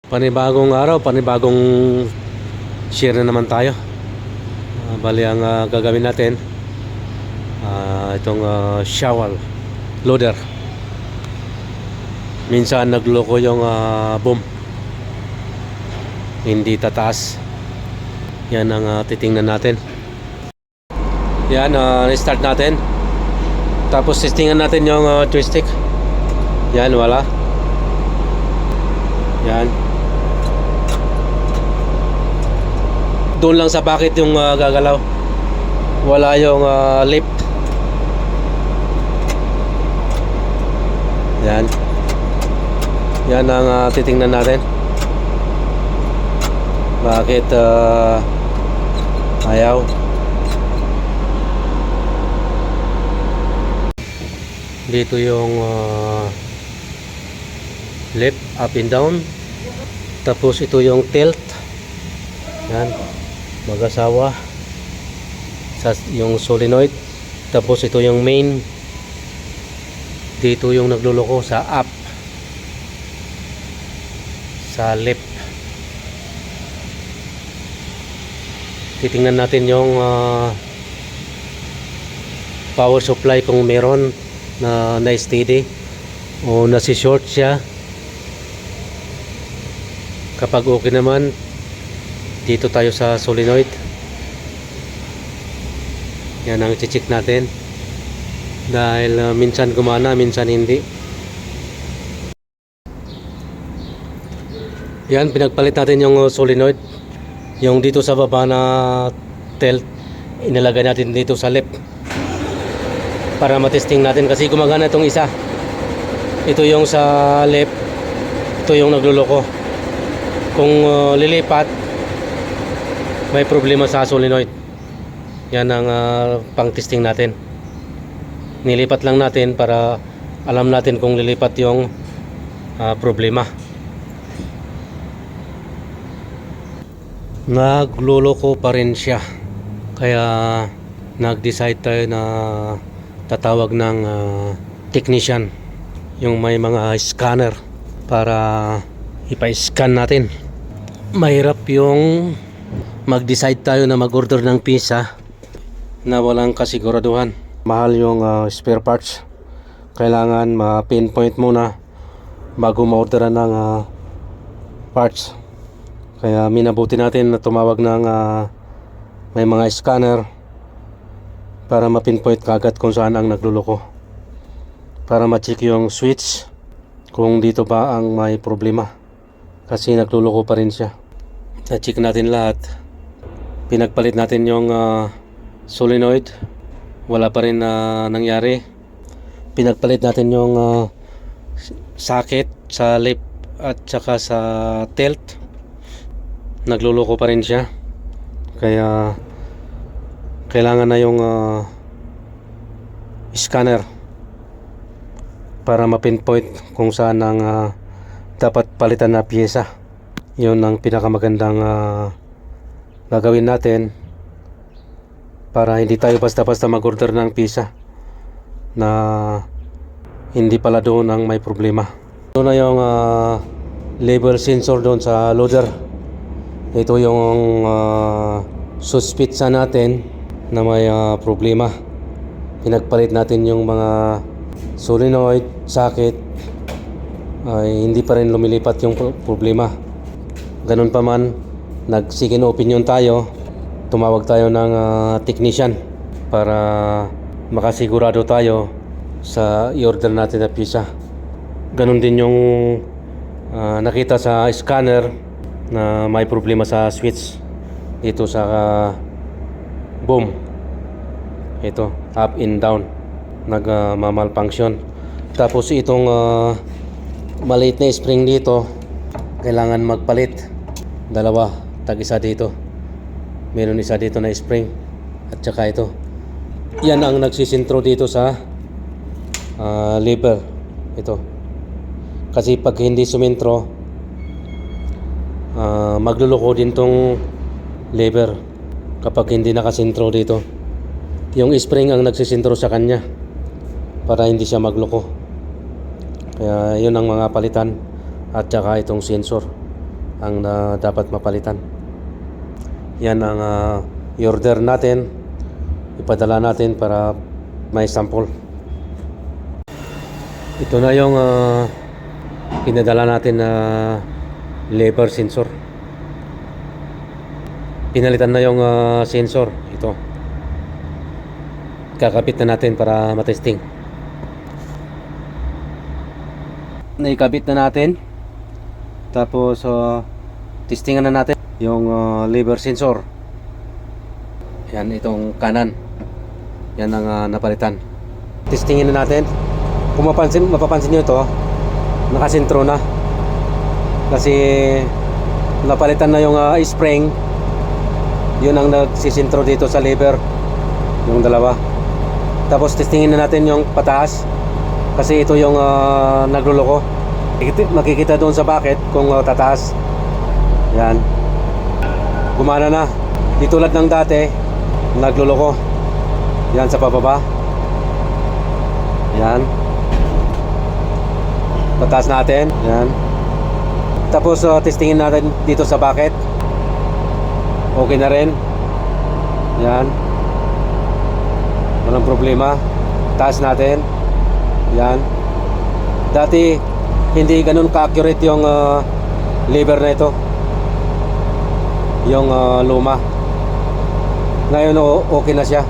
Panibagong araw, panibagong share na naman tayo. Bali ang gagawin natin itong shower loader. Minsan nagloko yung boom, hindi tataas. Yan ang titingnan natin. Yan, restart natin. Tapos testingan natin yung joystick. Yan, wala. Yan. Doon lang sa bakit yung gagalaw. Wala yung lift. Yan. Yan ang titingnan natin. Bakit ayaw? Dito yung lift, up and down. Tapos ito yung tilt. Yan, mag-asawa sa yung solenoid. Tapos ito yung main. Dito yung nagluloko sa up, sa left. Titingnan natin yung power supply kung meron na steady o nasi-short siya. Kapag okay naman, dito tayo sa solenoid. Yan ang i-check natin. Dahil minsan gumana, minsan hindi. Yan, pinagpalit natin yung solenoid. Yung dito sa baba na tilt, inilagay natin dito sa left para matesting natin kasi gumagana itong isa. Ito yung sa left, ito yung nagluloko. Kung lilipat, may problema sa solenoid. Yan ang pang testing natin. Nilipat lang natin para alam natin kung lilipat yung problema. Nagluloko pa rin siya, kaya nag-decide tayo na tatawag ng technician, yung may mga scanner para ipa-scan natin. Mahirap yung mag-decide tayo na mag-order ng pizza na walang kasiguraduhan. Mahal yung spare parts. Kailangan ma-pinpoint muna bago ma-orderan ng parts. Kaya minabuti natin na tumawag ng may mga scanner para ma-pinpoint kagad kung saan ang nagluloko, para ma-check yung switch kung dito ba ang may problema, kasi nagluloko pa rin siya. Na-check natin lahat. Pinagpalit natin yung solenoid, wala pa rin nangyari. Pinagpalit natin yung socket sa left at saka sa tilt, nagluloko pa rin siya. Kaya kailangan na yung scanner para ma-pinpoint kung saan ang dapat palitan na pyesa. Yun ang pinakamagandang gagawin natin para hindi tayo basta-basta mag-order ng pizza na hindi pala doon ang may problema. Ito na yung level sensor doon sa loader. Ito yung suspitsa natin na may problema. Pinagpalit natin yung mga solenoid, socket, ay hindi pa rin lumilipat yung problema. Ganun pa man, nag-second opinion tayo. Tumawag tayo ng technician para makasigurado tayo sa i-order natin na pizza. Ganun din yung nakita sa scanner na may problema sa switch dito sa boom. Ito, up and down, nagmamalfunction. Tapos itong maliit na spring dito, kailangan magpalit. Dalawa, tag-isa dito. Meron isa dito na spring at saka ito. Yan ang nagsisintro dito sa lever. Ito. Kasi pag hindi sumintro, magluloko din tong lever kapag hindi nakasintro dito. Yung spring ang nagsisintro sa kanya para hindi siya magloko. Kaya yun ang mga palitan at saka itong sensor. ang dapat mapalitan. Yan ang i-order natin, ipadala natin para may sample. Ito na yung pinadala natin na lever sensor. Pinalitan na yung sensor. Ito, kakapit na natin para matesting. Naikabit na natin. Tapos testingan na natin yung lever sensor. Yan, itong kanan. Yan ang napalitan. Testingin na natin. Kung mapapansin nyo ito, nakasentro na. Kasi napalitan na yung spring. Yun ang nagsisentro dito sa lever. Yung dalawa. Tapos testingin na natin yung pataas. Kasi ito yung nagluloko. Makikita doon sa bucket kung tataas. Yan. Gumana na. Di tulad ng dati, nagluloko. Yan sa pababa. Yan. Pataas natin. Yan. Tapos testingin natin dito sa bucket. Okay na rin. Yan. Walang problema. Taas natin. Yan. Dati hindi ganun ka-accurate yung lever na ito. Yung luma. Ngayon okay na siya.